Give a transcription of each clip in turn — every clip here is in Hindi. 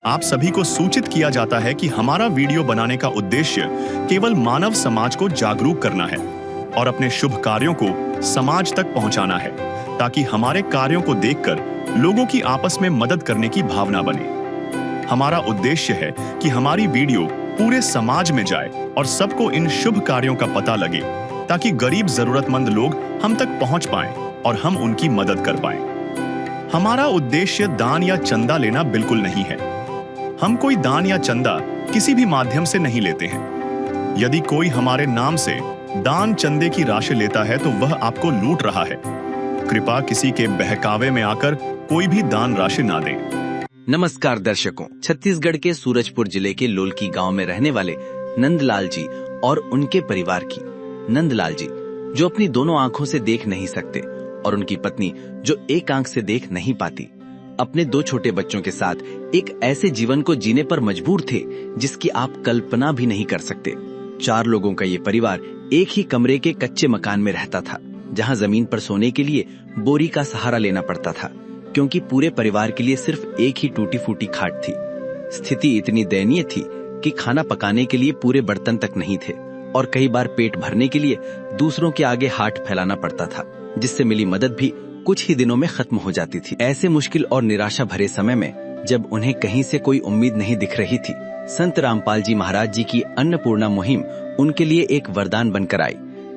आप सभी को सूचित किया जाता है कि हमारा वीडियो बनाने का उद्देश्य केवल मानव समाज को जागरूक करना है और अपने शुभ कार्यों को समाज तक पहुंचाना है, ताकि हमारे कार्यों को देखकर लोगों की आपस में मदद करने की भावना बने। हमारा उद्देश्य है कि हमारी वीडियो पूरे समाज में जाए और सबको इन शुभ कार्यों का पता लगे, ताकि गरीब जरूरतमंद लोग हम तक पहुंच पाएं और हम उनकी मदद कर पाएं। हमारा उद्देश्य दान या चंदा लेना बिल्कुल नहीं है। हम कोई दान या चंदा किसी भी माध्यम से नहीं लेते हैं। यदि कोई हमारे नाम से दान चंदे की राशि लेता है तो वह आपको लूट रहा है। कृपया किसी के बहकावे में आकर कोई भी दान राशि ना दें। नमस्कार दर्शकों, छत्तीसगढ़ के सूरजपुर जिले के लोलकी गांव में रहने वाले नंदलाल जी और उनके परिवार की। नंदलाल जी जो अपनी दोनों आंखों से देख नहीं सकते और उनकी पत्नी जो एक आंख से देख नहीं पाती, अपने 2 छोटे बच्चों के साथ एक ऐसे जीवन को जीने पर मजबूर थे जिसकी आप कल्पना भी नहीं कर सकते। 4 लोगों का ये परिवार एक ही कमरे के कच्चे मकान में रहता था, जहां जमीन पर सोने के लिए बोरी का सहारा लेना पड़ता था, क्योंकि पूरे परिवार के लिए सिर्फ एक ही टूटी फूटी खाट थी। स्थिति इतनी दयनीय थी कि खाना पकाने के लिए पूरे बर्तन तक नहीं थे और कई बार पेट भरने के लिए दूसरों के आगे हाथ फैलाना पड़ता था, जिससे मिली मदद भी कुछ ही दिनों में खत्म हो जाती थी। ऐसे मुश्किल और निराशा भरे समय में जब उन्हें कहीं से कोई उम्मीद नहीं दिख रही थी, संत रामपाल जी महाराज जी की अन्नपूर्णा मुहिम उनके लिए एक वरदान बनकर आई।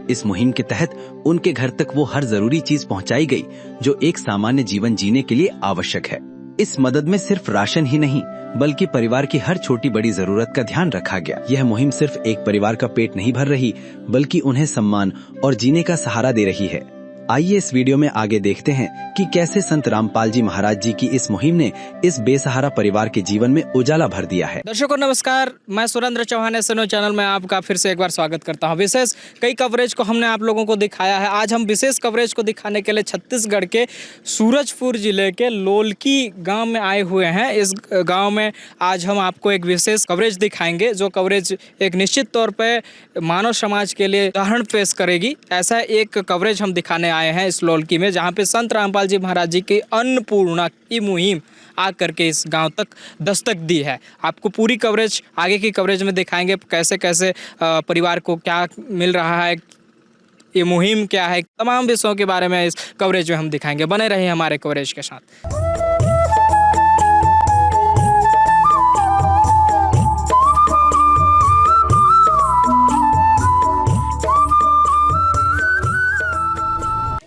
इस मुहिम के तहत उनके घर तक वो हर जरूरी चीज पहुंचाई गई जो एक सामान्य जीवन जीने के लिए आवश्यक है। इस मदद में सिर्फ राशन ही नहीं, बल्कि परिवार की हर छोटी बड़ी जरूरत का ध्यान रखा गया। यह मुहिम सिर्फ एक परिवार का पेट नहीं भर रही, बल्कि उन्हें सम्मान और जीने का सहारा दे रही है। आइए इस वीडियो में आगे देखते हैं कि कैसे संत रामपाल जी महाराज जी की इस मुहिम ने इस बेसहारा परिवार के जीवन में उजाला भर दिया है। दर्शकों नमस्कार, मैं सुरेंद्र चौहान एसएनओ चैनल में आपका फिर से एक बार स्वागत करता हूं। विशेष कई कवरेज को हमने आप लोगों को दिखाया है। आज हम विशेष कवरेज को दिखाने के लिए छत्तीसगढ़ के सूरजपुर जिले के लोलकी गांव में आए हुए हैं। इस गांव में आज हम आपको एक विशेष कवरेज दिखाएंगे, जो कवरेज एक निश्चित तौर पर मानव समाज के लिए उदाहरण पेश करेगी। ऐसा एक कवरेज हम दिखाने आए हैं इस लोलकी में, जहां पे संत रामपाल जी महाराज जी की अन्नपूर्णा की मुहिम आकर के इस गांव तक दस्तक दी है। आपको पूरी कवरेज आगे की कवरेज में दिखाएंगे, कैसे कैसे परिवार को क्या मिल रहा है, ये मुहिम क्या है, तमाम विषयों के बारे में इस कवरेज में हम दिखाएंगे। बने रहिए हमारे कवरेज के साथ।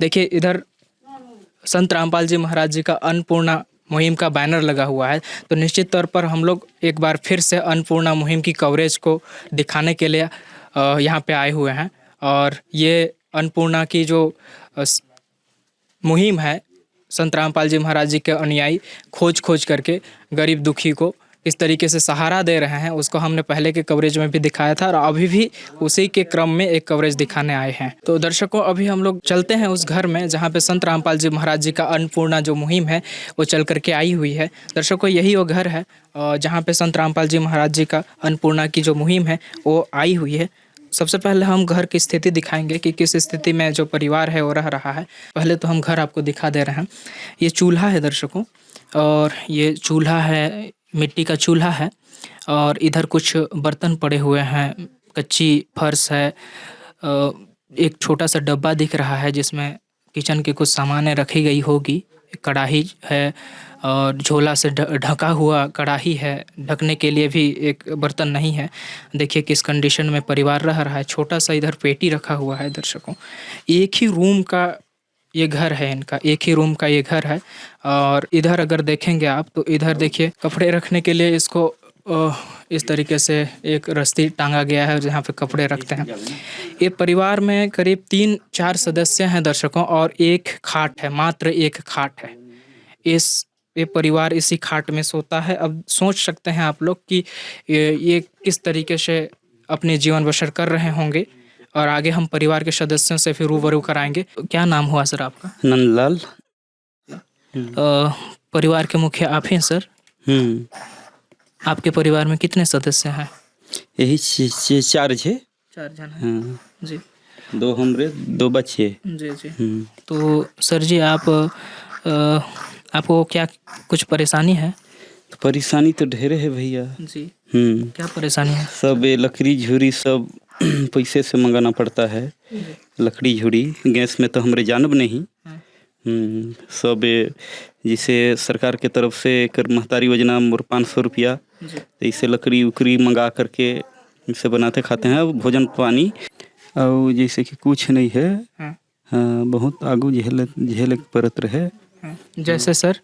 देखिए, इधर संत रामपाल जी महाराज जी का अन्नपूर्णा मुहिम का बैनर लगा हुआ है, तो निश्चित तौर पर हम लोग एक बार फिर से अन्नपूर्णा मुहिम की कवरेज को दिखाने के लिए यहाँ पे आए हुए हैं। और ये अन्नपूर्णा की जो मुहिम है, संत रामपाल जी महाराज जी के अनुयायी खोज खोज करके गरीब दुखी को इस तरीके से सहारा दे रहे हैं, उसको हमने पहले के कवरेज में भी दिखाया था और अभी भी उसी के क्रम में एक कवरेज दिखाने आए हैं। तो दर्शकों, अभी हम लोग चलते हैं उस घर में जहां पे संत रामपाल जी महाराज जी का अन्नपूर्णा जो मुहिम है वो चल करके आई हुई है। दर्शकों, यही वो घर है जहाँ पे संत रामपाल जी महाराज जी का अन्नपूर्णा की जो मुहिम है वो आई हुई है। सबसे पहले हम घर की स्थिति दिखाएंगे कि किस स्थिति में जो परिवार है वो रह रहा है। पहले तो हम घर आपको दिखा दे रहे हैं। ये चूल्हा है दर्शकों, और ये चूल्हा है, मिट्टी का चूल्हा है, और इधर कुछ बर्तन पड़े हुए हैं, कच्ची फर्श है, एक छोटा सा डब्बा दिख रहा है जिसमें किचन के कुछ सामानें रखी गई होगी। कढ़ाई है और झोला से ढका हुआ कढ़ाई है, ढकने के लिए भी एक बर्तन नहीं है। देखिए किस कंडीशन में परिवार रह रहा है। छोटा सा इधर पेटी रखा हुआ है। दर्शकों, एक ही रूम का ये घर है, इनका एक ही रूम का ये घर है। और इधर अगर देखेंगे आप तो इधर देखिए कपड़े रखने के लिए इसको इस तरीके से एक रस्सी टांगा गया है जहाँ पे कपड़े रखते हैं। ये परिवार में करीब 3-4 सदस्य हैं दर्शकों, और एक खाट है, मात्र एक खाट है। ये परिवार इसी खाट में सोता है। अब सोच सकते हैं आप लोग कि ये किस तरीके से अपने जीवन बसर कर रहे होंगे, और आगे हम परिवार के सदस्यों से फिर रूबरू कराएंगे। क्या नाम हुआ सर आपका? नंदलाल। परिवार के मुखिया आप हैं सर? आपके परिवार में कितने सदस्य हैं? यही 4 छे। 4 जन हैं। हाँ। जी। 2 हमरे 2 बच्चे। जी जी। तो सर जी, आपको क्या कुछ परेशानी है? तो परेशानी तो ढेरे है भैया। जी, हम्म। क्या परेशानी है? सब ये लकड़ी झुरी सब पैसे से मंगाना पड़ता है। लकड़ी झुरी गैस में तो हमारे जानब नहीं। सब जैसे सरकार के तरफ से कर महतारी योजना मोर 500 रुपया, तो इससे लकड़ी उकड़ी मंगा करके इसे बनाते खाते हैं भोजन पानी। और जैसे कि कुछ नहीं है। हाँ, बहुत आगू झेल परत रहे। जैसे सर?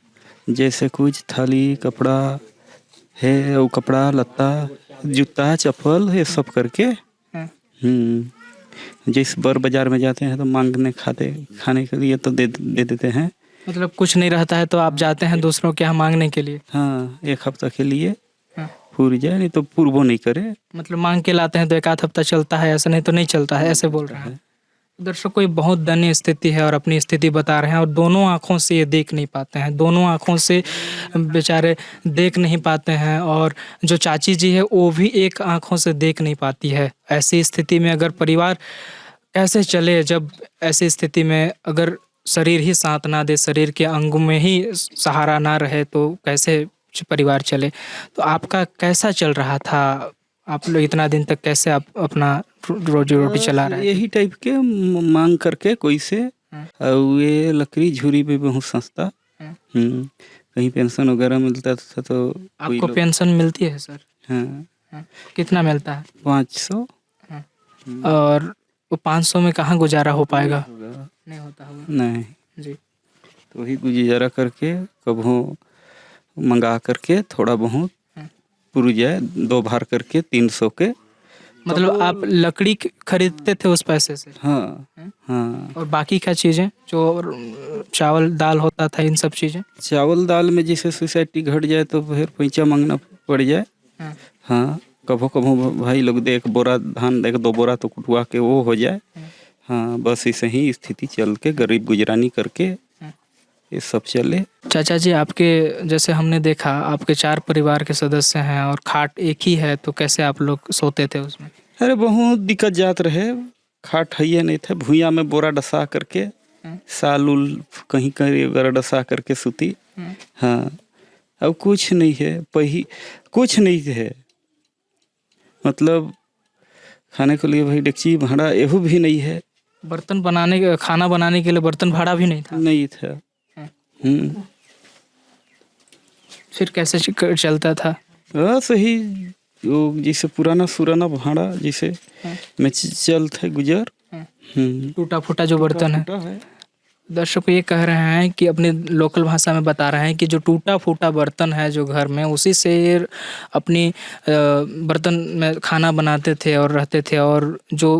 जैसे कुछ थाली कपड़ा है और कपड़ा लत्ता जूता चप्पल ये सब करके। जैसे बर बाजार में जाते हैं तो मांगने खाने के लिए तो दे देते हैं। मतलब कुछ नहीं रहता है तो आप जाते हैं दूसरों के यहाँ मांगने के लिए? हाँ, एक हफ्ता के लिए पूरी जाए, नहीं तो पूर्वो नहीं करे। मतलब मांग के लाते हैं तो एक आध हफ्ता चलता है, ऐसा नहीं तो नहीं चलता है, ऐसे बोल रहे हैं। दर्शकों, ये बहुत दयनीय स्थिति है और अपनी स्थिति बता रहे हैं और दोनों आँखों से ये देख नहीं पाते हैं, दोनों आँखों से बेचारे देख नहीं पाते हैं। और जो चाची जी है वो भी एक आँखों से देख नहीं पाती है। ऐसी स्थिति में अगर परिवार कैसे चले, जब ऐसी स्थिति में अगर शरीर ही साथ ना दे, शरीर के अंगों में ही सहारा ना रहे तो कैसे परिवार चले? तो आपका कैसा चल रहा था? आप लोग इतना दिन तक कैसे आप अपना रोजी रोटी चला रहे हैं? यही टाइप के मांग करके कोई से। और ये लकड़ी झुरी भी बहुत सस्ता। कहीं पेंशन वगैरह मिलता था तो आपको पेंशन मिलती है सर? हाँ। कितना मिलता है? 500। और वो 500 में कहाँ गुजारा हो पाएगा? नहीं होता होगा। नहीं जी। तो वही गुजारा करके कभों मंगा करके थोड़ा बहुत पूरी जाए, 2 भार करके 300 के। मतलब आप लकड़ी खरीदते थे उस पैसे से? हाँ हाँ। और बाकी क्या चीज़ें जो चावल दाल होता था, इन सब चीज़ें? चावल दाल में जैसे सोसाइटी घट जाए तो फिर पैसा मांगना पड़ जाए। हाँ, कभो कभो भाई लोग दे 1 बोरा धान 1-2 बोरा तो कुटवा के वो हो जाए। हाँ, बस ऐसे ही स्थिति चल के गरीब गुजरानी करके ये सब चले। चाचा जी, आपके जैसे हमने देखा आपके 4 परिवार के सदस्य हैं और खाट एक ही है, तो कैसे आप लोग सोते थे उसमें? अरे बहुत दिक्कत जात रहे। खाट है नहीं था, भूया में बोरा डसा करके साल उल कहीं कहीं वगैरह डसा करके सूती। हाँ, अब कुछ नहीं है, कुछ नहीं है। मतलब खाने के लिए भाई डेगची भाड़ा एहू भी नहीं है। बर्तन बनाने खाना बनाने के लिए बर्तन भाड़ा भी नहीं था? नहीं था। फिर कैसे चलता था? सही वो जैसे पुराना भाड़ा जैसे में चलते गुजर। टूटा फूटा जो बर्तन है। दर्शक ये कह रहे हैं कि अपनी लोकल भाषा में बता रहे हैं कि जो टूटा फूटा बर्तन है जो घर में, उसी से अपनी बर्तन में खाना बनाते थे और रहते थे। और जो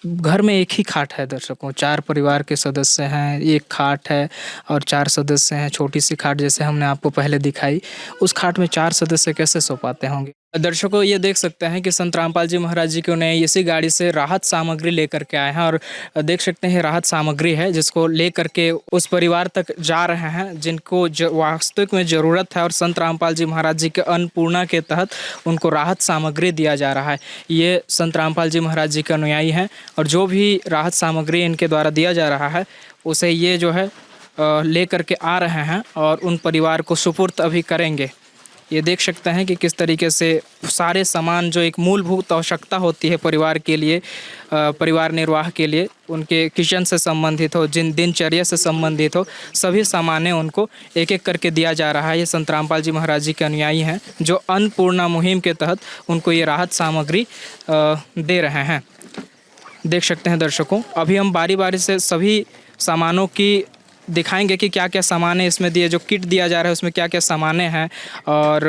घर में एक ही खाट है दर्शकों, 4 परिवार के सदस्य हैं, एक खाट है और 4 सदस्य हैं। छोटी सी खाट जैसे हमने आपको पहले दिखाई, उस खाट में 4 सदस्य कैसे सो पाते होंगे? दर्शकों, ये देख सकते हैं कि संत रामपाल जी महाराज जी को ने इसी गाड़ी से राहत सामग्री लेकर के आए हैं और देख सकते हैं राहत सामग्री है जिसको लेकर के उस परिवार तक जा रहे हैं जिनको वास्तविक में ज़रूरत है। और संत रामपाल जी महाराज जी के अन्नपूर्णा के तहत उनको राहत सामग्री दिया जा रहा है। ये संत रामपाल जी महाराज जी के अनुयायी हैं और जो भी राहत सामग्री इनके द्वारा दिया जा रहा है उसे ये जो है ले करके आ रहे हैं और उन परिवार को सुपुर्द अभी करेंगे। ये देख सकते हैं कि किस तरीके से सारे सामान जो एक मूलभूत आवश्यकता होती है परिवार के लिए, परिवार निर्वाह के लिए, उनके किचन से संबंधित हो, जिन दिनचर्या से संबंधित हो, सभी सामानें उनको एक एक करके दिया जा रहा है। ये संत रामपाल जी महाराज जी के अनुयायी हैं जो अन्नपूर्णा मुहिम के तहत उनको ये राहत सामग्री दे रहे हैं। देख सकते हैं दर्शकों, अभी हम बारी बारी से सभी सामानों की दिखाएंगे कि क्या क्या सामान है इसमें दिए, जो किट दिया जा रहा है उसमें क्या क्या सामानें हैं और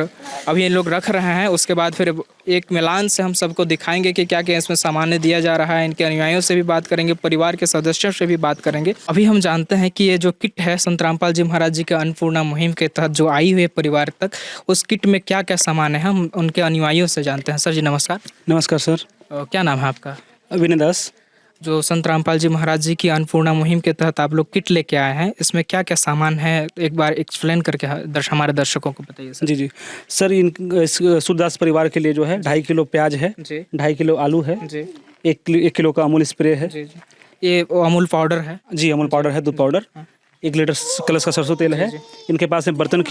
अभी ये लोग रख रहे हैं। उसके बाद फिर एक मिलान से हम सबको दिखाएंगे कि क्या क्या इसमें सामानें दिया जा रहा है। इनके अनुयायियों से भी बात करेंगे, परिवार के सदस्यों से भी बात करेंगे। अभी हम जानते हैं कि ये जो किट है संत रामपाल जी महाराज जी के अन्नपूर्णा मुहिम के तहत जो आई हुई है परिवार तक, उस किट में क्या क्या सामान है हम उनके अनुयायियों से जानते हैं। सर जी नमस्कार। नमस्कार सर। क्या नाम है आपका? विनय दास। जो संत रामपाल जी महाराज जी की अन्नपूर्णा मुहिम के तहत आप लोग किट लेके आए हैं, इसमें क्या क्या सामान है एक बार एक्सप्लेन करके हमारे दर्शकों को बताइए सर। जी सर, इस सूरदास परिवार के लिए जो है 2.5 किलो प्याज है जी, 2.5 किलो आलू है जी, 1 किलो का अमूल स्प्रे है जी। ये अमूल पाउडर है जी, अमूल पाउडर है, दूध पाउडर, 1 लीटर कलश का सरसों तेल है। इनके पास में बर्तन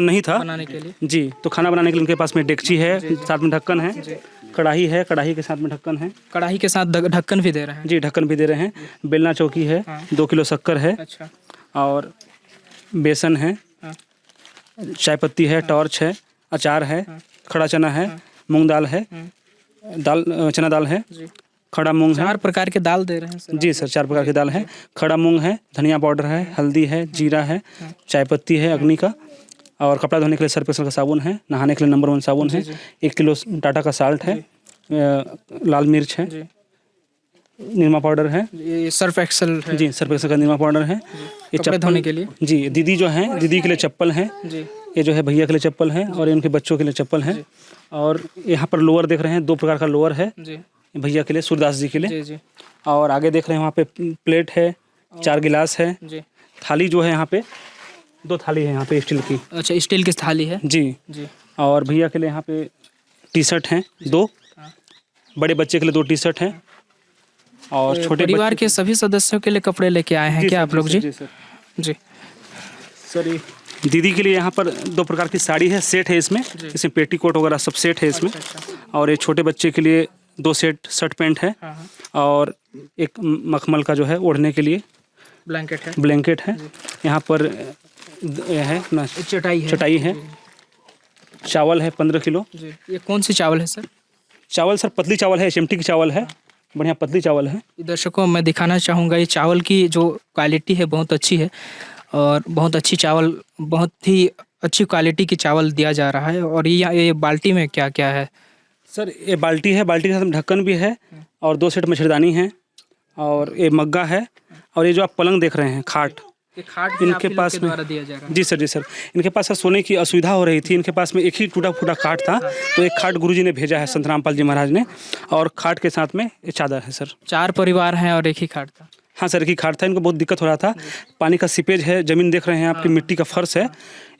नहीं था बनाने के लिए जी, तो खाना बनाने के लिए इनके पास में डेगची है, साथ में ढक्कन है, कढ़ाई है, कढ़ाई के साथ में ढक्कन है, कढ़ाई के साथ ढक्कन भी दे रहे हैं। जी ढक्कन भी दे रहे हैं, बेलना चौकी है, 2 किलो शक्कर है, अच्छा, और बेसन है, हाँ। चाय पत्ती है, टॉर्च है, अचार है, खड़ा चना है, मूंग दाल है, चना दाल है, खड़ा मूंग है। 4 प्रकार के दाल दे रहे हैं सर। जी सर, 4 प्रकार की दाल है, खड़ा मूंग है, धनिया पाउडर है, हल्दी है, जीरा है, चाय पत्ती है अग्नि का, और कपड़ा धोने के लिए सर्फ एक्सेल का साबुन है, नहाने के लिए नंबर 1 साबुन है, 1 किलो टाटा का साल्ट है, लाल मिर्च है, निरमा पाउडर है, ये सर्फ एक्सेल है जी सर्फ एक्सेल का निरमा पाउडर है, ये कपड़े धोने के लिए। जी दीदी जो है, दीदी के लिए चप्पल है, जी ये जो है भैया के लिए चप्पल है, और इनके बच्चों के लिए चप्पल है, और यहाँ पर लोअर देख रहे हैं, 2 प्रकार का लोअर है जी भैया के लिए, सूरदास जी के लिए, जी जी और आगे देख रहे हैं वहाँ पे प्लेट है, 4 गिलास है, जी। थाली जो है यहाँ पे 2 थाली है यहाँ पे स्टील की, अच्छा, स्टील की थाली है जी, जी। और भैया के लिए यहाँ पे टी शर्ट हैं 2, बड़े बच्चे के लिए 2 टी शर्ट हैं, और छोटे परिवार के सभी सदस्यों के लिए कपड़े लेके आए हैं क्या आप लोग? जी सर, जी सर ये दीदी के लिए यहाँ पर 2 प्रकार की साड़ी है, सेट है इसमें पेटीकोट वगैरह सब सेट है इसमें, और ये छोटे बच्चे के लिए 2 सेट शर्ट पैंट है, और एक मखमल का जो है ओढ़ने के लिए ब्लैंकेट है, यहाँ पर है ना चटाई है, चावल है 15 किलो। जी। ये कौन सी चावल है सर? चावल सर पतली चावल है, HMT की चावल है, बढ़िया पतली चावल है। दर्शकों मैं दिखाना चाहूँगा, ये चावल की जो क्वालिटी है बहुत अच्छी है, और बहुत अच्छी चावल, बहुत ही अच्छी क्वालिटी की चावल दिया जा रहा है। और ये बाल्टी में क्या क्या है सर? ये बाल्टी है, बाल्टी के साथ ढक्कन भी है, और 2 सेट मच्छरदानी है, और ये मग्गा है, और ये जो आप पलंग देख रहे हैं खाट, इनके पास में दिया जा रहा है। जी सर, इनके पास सोने की असुविधा हो रही थी, इनके पास में एक ही टूटा फूटा खाट था, तो एक खाट गुरुजी ने भेजा है, संत रामपाल जी महाराज ने, और खाट के साथ में ये चादर है सर। 4 परिवार हैं और एक ही खाट था। हाँ सर, एक ही खाट था, इनको बहुत दिक्कत हो रहा था, पानी का सीपेज है, ज़मीन देख रहे हैं आपकी, मिट्टी का फर्श है,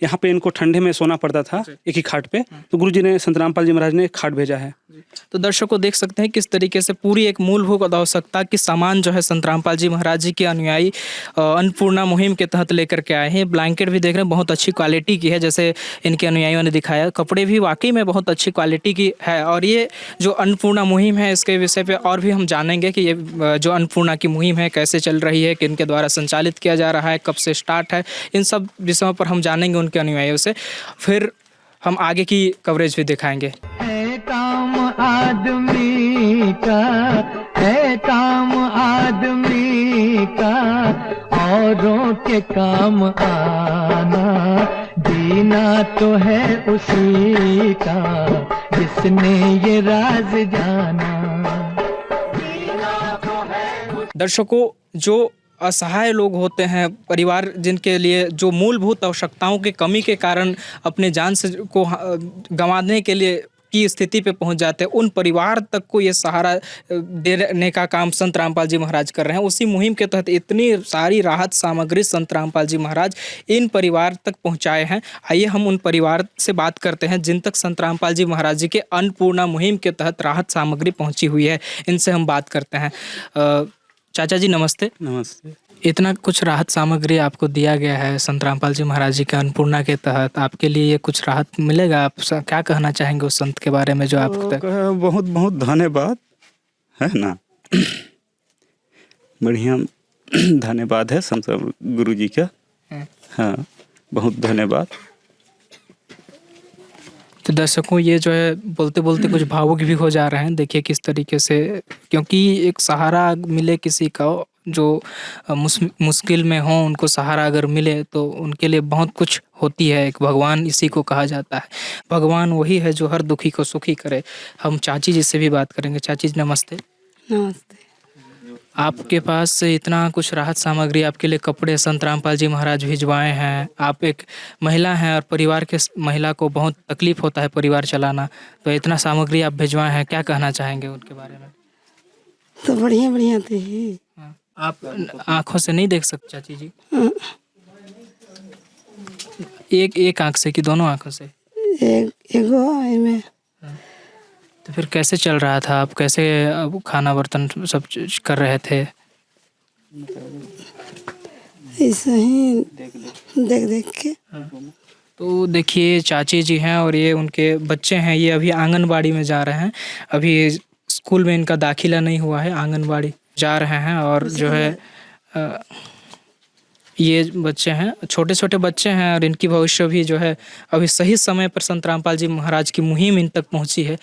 यहाँ पे इनको ठंडे में सोना पड़ता था एक ही खाट पे, तो गुरुजी ने, संत रामपाल जी महाराज ने एक खाट भेजा है। तो दर्शकों देख सकते हैं किस तरीके से पूरी एक मूलभूत आवश्यकता की सामान जो है संत रामपाल जी महाराज जी के अनुयायी अन्नपूर्णा मुहिम के तहत लेकर के आए हैं। ब्लैंकेट भी देख रहे हैं बहुत अच्छी क्वालिटी की है, जैसे इनके अनुयायियों ने दिखाया, कपड़े भी वाकई में बहुत अच्छी क्वालिटी की है। और ये जो अन्नपूर्णा मुहिम है, इसके विषय पे और भी हम जानेंगे कि ये जो अन्नपूर्णा की मुहिम है कैसे चल रही है, किनके द्वारा संचालित किया जा रहा है, कब से स्टार्ट है, इन सब विषयों पर हम जानेंगे उनके अनुयायियों से। फिर हम आगे की कवरेज भी दिखाएंगे। काम आदमी का है, काम आदमी का औरों के काम आना, जीना तो है उसी का जिसने ये राज जाना। दर्शकों, जो असहाय लोग होते हैं, परिवार जिनके लिए जो मूलभूत आवश्यकताओं की कमी के कारण अपने जान से को गंवाने के लिए की स्थिति पे पहुंच जाते हैं, उन परिवार तक को ये सहारा देने का काम संत रामपाल जी महाराज कर रहे हैं। उसी मुहिम के तहत इतनी सारी राहत सामग्री संत रामपाल जी महाराज इन परिवार तक पहुंचाए हैं। आइए हम उन परिवार से बात करते हैं जिन तक संत रामपाल जी महाराज जी के अन्नपूर्णा मुहिम के तहत राहत सामग्री पहुँची हुई है, इनसे हम बात करते हैं। चाचा जी नमस्ते। नमस्ते। इतना कुछ राहत सामग्री आपको दिया गया है संत रामपाल जी महाराज जी के अन्नपूर्णा के तहत, आपके लिए ये कुछ राहत मिलेगा? आप क्या कहना चाहेंगे उस संत के बारे में जो आप तक? बहुत बहुत धन्यवाद है ना, बढ़िया धन्यवाद है संत गुरु जी का। हाँ, बहुत धन्यवाद। तो दर्शकों, ये जो है बोलते बोलते कुछ भावुक भी हो जा रहे हैं। देखिए किस तरीके से, क्योंकि एक सहारा मिले किसी का जो मुश्किल में हो, उनको सहारा अगर मिले तो उनके लिए बहुत कुछ होती है। एक भगवान इसी को कहा जाता है, भगवान वही है जो हर दुखी को सुखी करे। हम चाची जी से भी बात करेंगे। चाची जी नमस्ते। नमस्ते। आपके पास इतना कुछ राहत सामग्री, आपके लिए कपड़े संत रामपाल जी महाराज भिजवाए हैं। आप एक महिला हैं और परिवार के महिला को बहुत तकलीफ होता है परिवार चलाना, तो इतना सामग्री आप भिजवाए हैं, क्या कहना चाहेंगे उनके बारे में? तो बढ़िया बढ़िया थे। आप आँखों से नहीं देख सकते चाची जी? एक आँख से कि दोनों आँखों से? एक में। तो फिर कैसे चल रहा था? आप कैसे खाना बर्तन सब कर रहे थे? ऐसे ही देख देख के। तो देखिए चाची जी हैं और ये उनके बच्चे हैं, ये अभी आंगनबाड़ी में जा रहे हैं। अभी स्कूल में इनका दाखिला नहीं हुआ है, आंगनबाड़ी जा रहे हैं। और जो है ये बच्चे हैं, छोटे छोटे बच्चे हैं और इनकी भविष्य भी जो है अभी सही समय पर संत रामपाल जी महाराज की मुहिम इन तक पहुंची है।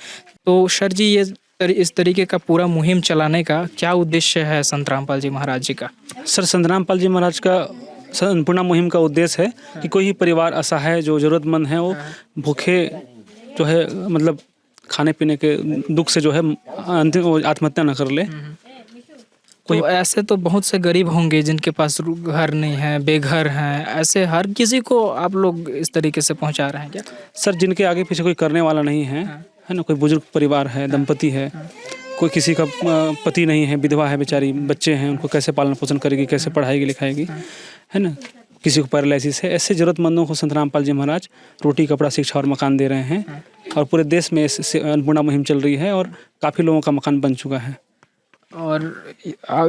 तो सर जी, ये इस तरीके का पूरा मुहिम चलाने का क्या उद्देश्य है संत रामपाल जी महाराज जी का? सर, संत रामपाल जी महाराज का अन्नपूर्णा मुहिम का उद्देश्य है कि कोई भी परिवार असहाय जो ज़रूरतमंद है वो भूखे जो है मतलब खाने पीने के दुख से जो है अंतिम आत्महत्या न कर ले। तो ऐसे तो बहुत से गरीब होंगे जिनके पास घर नहीं है, बेघर हैं, ऐसे हर किसी को आप लोग इस तरीके से पहुंचा रहे हैं क्या? सर, जिनके आगे पीछे कोई करने वाला नहीं है, है ना, कोई बुजुर्ग परिवार है, दंपति है, कोई किसी का पति नहीं है, विधवा है बेचारी, बच्चे हैं, उनको कैसे पालन पोषण करेगी, कैसे पढ़ाएगी लिखाएगी, है ना, किसी को पैरालिसिस है, ऐसे ज़रूरतमंदों को संत रामपाल जी महाराज रोटी, कपड़ा, शिक्षा और मकान दे रहे हैं। और पूरे देश में अन्नपूर्णा मुहिम चल रही है और काफ़ी लोगों का मकान बन चुका है। और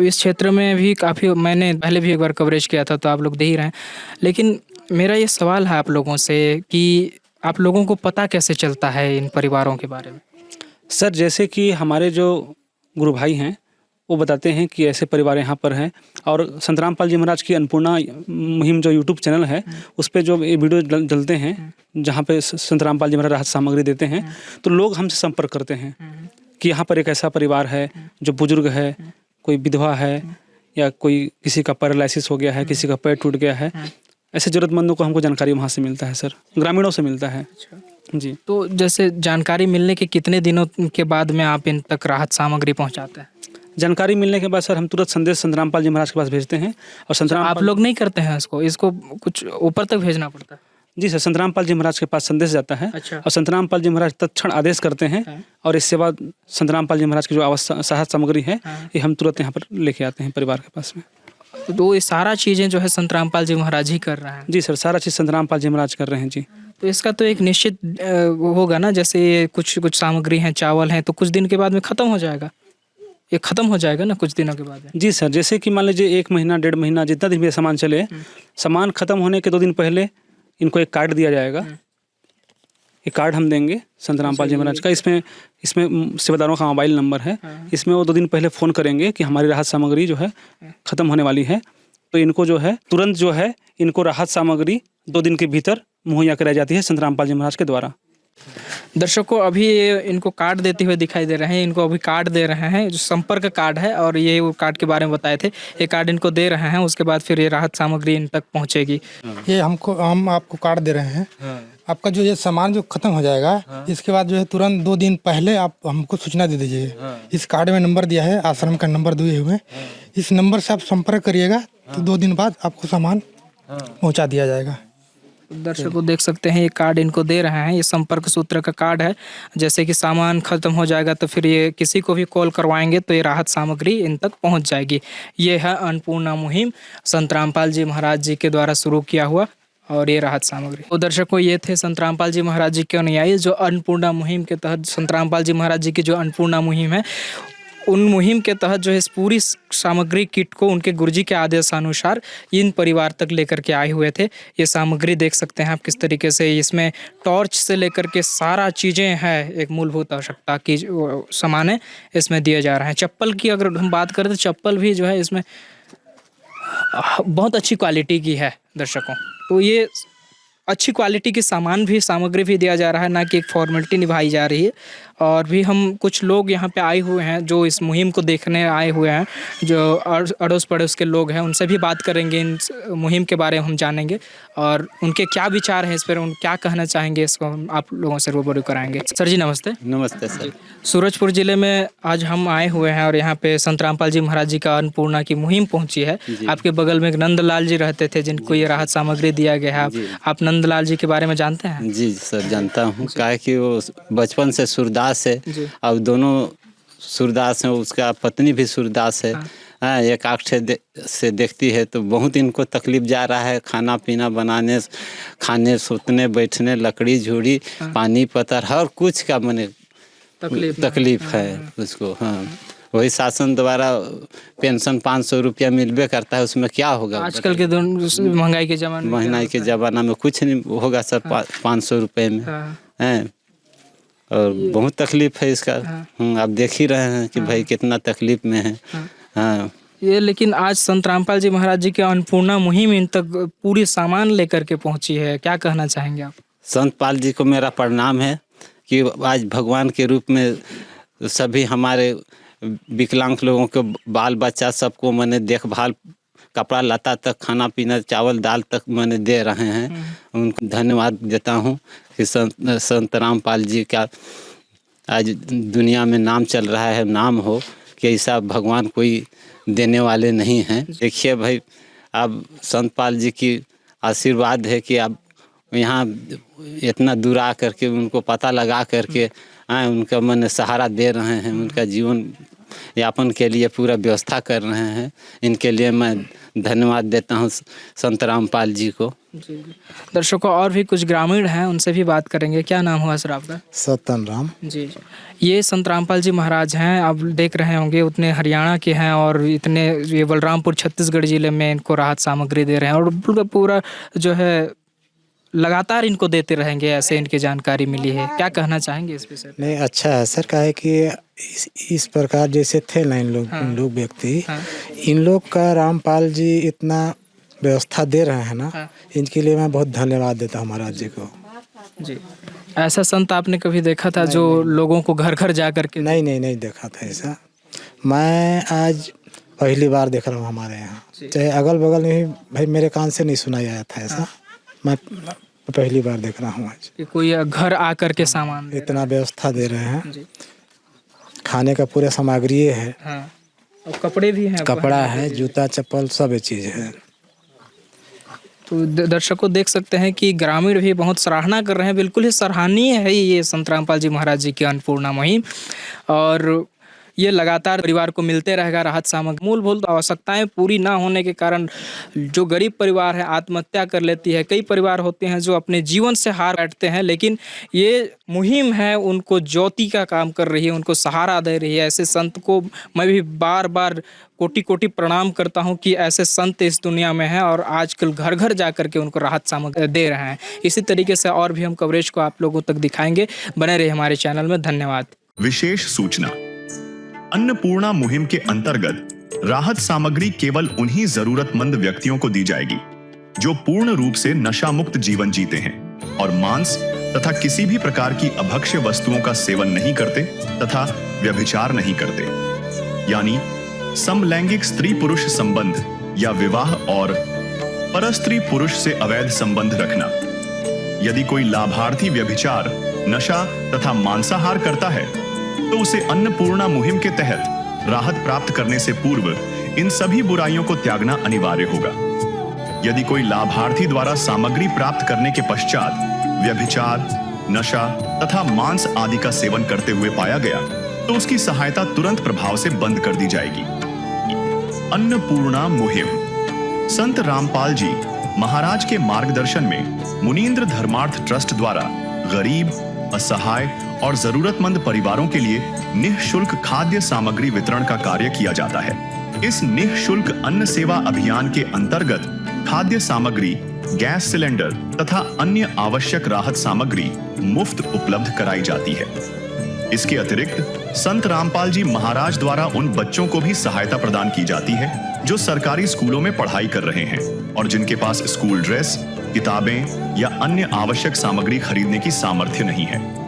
इस क्षेत्र में भी काफ़ी, मैंने पहले भी एक बार कवरेज किया था तो आप लोग दे ही रहे हैं। लेकिन मेरा ये सवाल है आप लोगों से कि आप लोगों को पता कैसे चलता है इन परिवारों के बारे में? सर, जैसे कि हमारे जो गुरु भाई हैं वो बताते हैं कि ऐसे परिवार यहाँ पर हैं। और संत रामपाल जी महाराज की अन्नपूर्णा मुहिम जो यूट्यूब चैनल है उस पर जो ये वीडियो डलते हैं जहाँ पे संत रामपाल जी महाराज राहत सामग्री देते हैं, तो लोग हमसे संपर्क करते हैं कि यहाँ पर एक ऐसा परिवार है जो बुजुर्ग है, कोई विधवा है, या कोई किसी का पैरालिसिस हो गया है, किसी का पैर टूट गया है। ऐसे ज़रूरतमंदों को हमको जानकारी वहाँ से मिलता है सर, ग्रामीणों से मिलता है। जी। तो जैसे जानकारी मिलने के कितने दिनों के बाद में आप इन तक राहत सामग्री पहुँचाते हैं? जानकारी मिलने के बाद सर हम तुरंत संदेश संत रामपाल जी महाराज के पास भेजते हैं। और संत आप लोग नहीं करते हैं इसको कुछ ऊपर तक भेजना पड़ता है? जी सर, संत रामपाल जी महाराज के पास संदेश जाता है। अच्छा। और संत रामपाल जी महाराज तत्क्षण आदेश करते हैं और इसके बाद संत रामपाल जी महाराज की जो आवश्यक सामग्री है ये हम तुरंत यहाँ पर लेके आते हैं परिवार के पास में। तो ये सारा चीज़ें जो है संत रामपाल जी महाराज ही कर रहे हैं? जी सर, सारा चीज़ संत रामपाल जी महाराज कर रहे हैं। जी। तो इसका तो एक निश्चित होगा ना, जैसे ये कुछ सामग्री हैं, चावल हैं, तो कुछ दिन के बाद में ख़त्म हो जाएगा, ये ख़त्म हो जाएगा ना कुछ दिनों के बाद में? जी सर, जैसे कि मान लीजिए 1 महीना 1.5 महीना जितना दिन भी सामान चले, सामान ख़त्म होने के 2 दिन पहले इनको एक कार्ड दिया जाएगा। ये कार्ड हम देंगे संत रामपाल जी महाराज का। इसमें सेवादारों का मोबाइल नंबर है। इसमें वो 2 दिन पहले फ़ोन करेंगे कि हमारी राहत सामग्री जो है ख़त्म होने वाली है, तो इनको जो है तुरंत जो है इनको राहत सामग्री 2 दिन के भीतर मुहैया कराई जाती है संत रामपाल जी महाराज के द्वारा। दर्शकों, अभी इनको कार्ड देते हुए दिखाई दे रहे हैं, इनको अभी कार्ड दे रहे हैं जो संपर्क कार्ड है, और ये वो कार्ड के बारे में बताए थे, ये कार्ड इनको दे रहे हैं, उसके बाद फिर ये राहत सामग्री इन तक पहुंचेगी। ये हम आपको कार्ड दे रहे हैं। आपका जो ये सामान जो खत्म हो जाएगा, इसके बाद जो है तुरंत 2 दिन पहले आप हमको सूचना दे दीजिए। इस कार्ड में नंबर दिया है, आश्रम का नंबर दिए हुए, इस नंबर से आप संपर्क करिएगा तो 2 दिन बाद आपको सामान पहुँचा दिया जाएगा। दर्शकों देख सकते हैं ये कार्ड इनको दे रहे हैं, ये संपर्क सूत्र का कार्ड है। जैसे कि सामान खत्म हो जाएगा तो फिर ये किसी को भी कॉल करवाएंगे तो ये राहत सामग्री इन तक पहुंच जाएगी। ये है अन्नपूर्णा मुहिम संत रामपाल जी महाराज जी के द्वारा शुरू किया हुआ, और ये राहत सामग्री। तो दर्शकों, ये थे संत रामपाल जी महाराज जी के अनुयायी जो अन्नपूर्णा मुहिम के तहत, संत रामपाल जी महाराज जी की जो अन्नपूर्णा मुहिम है, उन मुहिम के तहत जो है इस पूरी सामग्री किट को उनके गुरुजी के आदेशानुसार इन परिवार तक लेकर के आए हुए थे। ये सामग्री देख सकते हैं आप किस तरीके से, इसमें टॉर्च से लेकर के सारा चीज़ें हैं, एक मूलभूत आवश्यकता की सामान इसमें दिए जा रहे हैं। चप्पल की अगर हम बात करें तो चप्पल भी जो है इसमें बहुत अच्छी क्वालिटी की है दर्शकों। तो ये अच्छी क्वालिटी की सामग्री भी दिया जा रहा है, ना कि एक फॉर्मेलिटी निभाई जा रही है। और भी हम कुछ लोग यहाँ पे आए हुए हैं जो इस मुहिम को देखने आए हुए हैं, जो अड़ोस पड़ोस के लोग हैं, उनसे भी बात करेंगे, इन मुहिम के बारे में हम जानेंगे और उनके क्या विचार हैं इस पर, उन क्या कहना चाहेंगे, इसको हम आप लोगों से रूबरू कराएंगे। सर जी नमस्ते। नमस्ते सर। सूरजपुर ज़िले में आज हम आए हुए हैं और यहाँ पे संत रामपाल जी महाराज जी का अन्नपूर्णा की मुहिम पहुँची है। आपके बगल में एक नंदलाल जी रहते थे जिनको ये राहत सामग्री दिया गया है। आप नंदलाल जी के बारे में जानते हैं? जी सर, जानता हूँ। क्या है कि वो बचपन से सूरदास है और दोनों सूरदास हैं, उसका पत्नी भी सूरदास है। हाँ, एक आँख से देखती है तो बहुत इनको तकलीफ जा रहा है, खाना पीना बनाने, खाने, सोतने, बैठने, लकड़ी झूड़ी, पानी पत्थर, हर कुछ का मने तकलीफ है उसको। हाँ, वही शासन द्वारा पेंशन 500 रुपया मिलबे करता है, उसमें क्या होगा? आजकल के महंगाई के ज़माने में महंगाई के ज़माना में कुछ नहीं होगा सर। 500 रुपये में हैं, और बहुत तकलीफ है इसका। आप देख ही रहे हैं कि भाई कितना तकलीफ में है। हाँ, ये लेकिन आज संत रामपाल जी महाराज जी की अन्नपूर्णा मुहिम इन तक पूरी सामान लेकर के पहुंची है, क्या कहना चाहेंगे आप? संत पाल जी को मेरा प्रणाम है कि आज भगवान के रूप में सभी हमारे विकलांग लोगों के बाल बच्चा सबको मैंने देखभाल, कपड़ा लता तक, खाना पीना, चावल दाल तक मैंने दे रहे हैं। उनको धन्यवाद देता हूँ कि संत रामपाल जी का आज दुनिया में नाम चल रहा है। नाम हो कि ऐसा भगवान कोई देने वाले नहीं हैं। देखिए भाई, अब संत पाल जी की आशीर्वाद है कि अब यहाँ इतना दूर आ करके उनको पता लगा करके उनका मन सहारा दे रहे हैं, उनका जीवन यापन के लिए पूरा व्यवस्था कर रहे हैं। इनके लिए मैं धन्यवाद देता हूँ संत रामपाल जी को। दर्शकों, और भी कुछ ग्रामीण हैं, उनसे भी बात करेंगे। क्या नाम हुआ सर आपका? सतन राम जी, ये संत रामपाल जी महाराज हैं, आप देख रहे होंगे उतने हरियाणा के हैं और इतने ये बलरामपुर छत्तीसगढ़ जिले में इनको राहत सामग्री दे रहे हैं और पूरा जो है लगातार इनको देते रहेंगे, ऐसे इनकी जानकारी मिली है। क्या कहना चाहेंगे इस विषय पे? नहीं, अच्छा है सर, का है कि इस प्रकार जैसे थे ना इन लोग व्यक्ति, इन लोग का रामपाल जी इतना व्यवस्था दे रहे हैं ना, इनके लिए मैं बहुत धन्यवाद देता हूँ महाराज जी को। जी, ऐसा संत आपने कभी देखा था जो लोगों को घर घर जा करके? नहीं देखा था ऐसा। मैं आज पहली बार देख रहा हूँ हमारे यहाँ, चाहे अगल बगल में भी भाई मेरे कान से नहीं सुना आया था ऐसा। मैं पहली बार देख रहा हूँ आज कि कोई घर आकर के सामान इतना व्यवस्था दे रहे हैं। खाने का पूरा सामग्री है, और कपड़े भी हैं, कपड़ा है, जूता चप्पल सब चीज़ है। तो दर्शकों देख सकते हैं कि ग्रामीण भी बहुत सराहना कर रहे हैं। बिल्कुल ही सराहनीय है ये संत रामपाल जी महाराज जी की अन्नपूर्णा मुहिम, और ये लगातार परिवार को मिलते रहेगा राहत सामग्री। मूलभूत आवश्यकताएं पूरी ना होने के कारण जो गरीब परिवार है आत्महत्या कर लेती है। कई परिवार होते हैं जो अपने जीवन से हार बैठते हैं, लेकिन ये मुहिम है उनको ज्योति का काम कर रही है, उनको सहारा दे रही है। ऐसे संत को मैं भी बार बार कोटि कोटि प्रणाम करता हूं कि ऐसे संत इस दुनिया में हैं और आजकल घर घर जा करके उनको राहत सामग्री दे रहे हैं। इसी तरीके से और भी हम कवरेज को आप लोगों तक दिखाएंगे। बने रहिए हमारे चैनल में। धन्यवाद। विशेष सूचना, अन्नपूर्णा मुहिम के अंतर्गत राहत सामग्री केवल उन्हीं जरूरतमंद व्यक्तियों को दी जाएगी जो पूर्ण रूप से नशा मुक्त जीवन जीते हैं और मांस तथा किसी भी प्रकार की अभक्ष्य वस्तुओं का सेवन नहीं करते तथा व्यभिचार नहीं करते, यानी समलैंगिक स्त्री पुरुष संबंध या विवाह और परस्त्री पुरुष से अवैध संबंध रखना। यदि कोई लाभार्थी व्यभिचार, नशा तथा मांसाहार करता है तो उसे अन्नपूर्णा मुहिम के तहत राहत प्राप्त करने से पूर्व इन सभी बुराइयों को त्यागना अनिवार्य होगा। यदि कोई लाभार्थी द्वारा सामग्री प्राप्त करने के पश्चात व्यभिचार, नशा तथा मांस आदि का सेवन करते हुए पाया गया तो उसकी सहायता तुरंत प्रभाव से बंद कर दी जाएगी। अन्नपूर्णा मुहिम संत रामपाल जी महाराज के मार्गदर्शन में मुनीन्द्र धर्मार्थ ट्रस्ट द्वारा गरीब, असहाय और जरूरतमंद परिवारों के लिए निःशुल्क खाद्य सामग्री वितरण का कार्य किया जाता है। इस निःशुल्क अन्न सेवा अभियान के अंतर्गत खाद्य सामग्री, गैस सिलेंडर तथा अन्य आवश्यक राहत सामग्री मुफ्त उपलब्ध कराई जाती है। इसके अतिरिक्त संत रामपाल जी महाराज द्वारा उन बच्चों को भी सहायता प्रदान की जाती है जो सरकारी स्कूलों में पढ़ाई कर रहे हैं और जिनके पास स्कूल ड्रेस, किताबें या अन्य आवश्यक सामग्री खरीदने की सामर्थ्य नहीं है।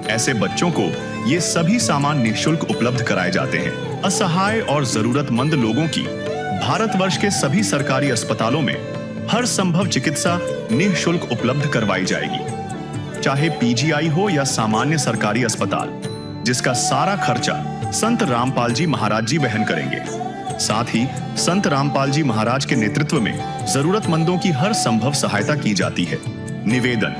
ऐसे बच्चों को ये सभी सामान निःशुल्क उपलब्ध कराए जाते हैं। असहाय और जरूरतमंद लोगों की भारतवर्ष के सभी सरकारी अस्पतालों में हर संभव चिकित्सा निःशुल्क उपलब्ध करवाई जाएगी, चाहे पीजीआई हो या सामान्य सरकारी अस्पताल, जिसका सारा खर्चा संत रामपाल जी महाराज जी वहन करेंगे। साथ ही संत रामपाल जी महाराज के नेतृत्व में जरूरतमंदों की हर संभव सहायता की जाती है। निवेदन,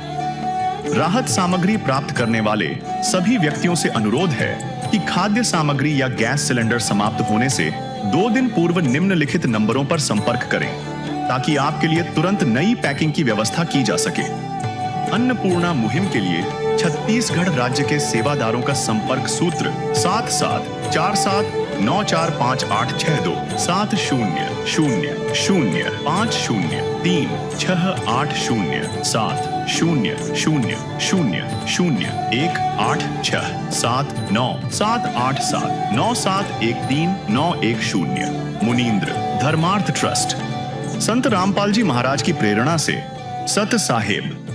राहत सामग्री प्राप्त करने वाले सभी व्यक्तियों से अनुरोध है कि खाद्य सामग्री या गैस सिलेंडर समाप्त होने से 2 दिन पूर्व निम्नलिखित नंबरों पर संपर्क करें ताकि आपके लिए तुरंत नई पैकिंग की व्यवस्था की जा सके। अन्नपूर्णा मुहिम के लिए छत्तीसगढ़ राज्य के सेवादारों का संपर्क सूत्र 7747945862 7000500187 मुनींद्र धर्मार्थ ट्रस्ट। संत रामपाल जी महाराज की प्रेरणा से सत साहेब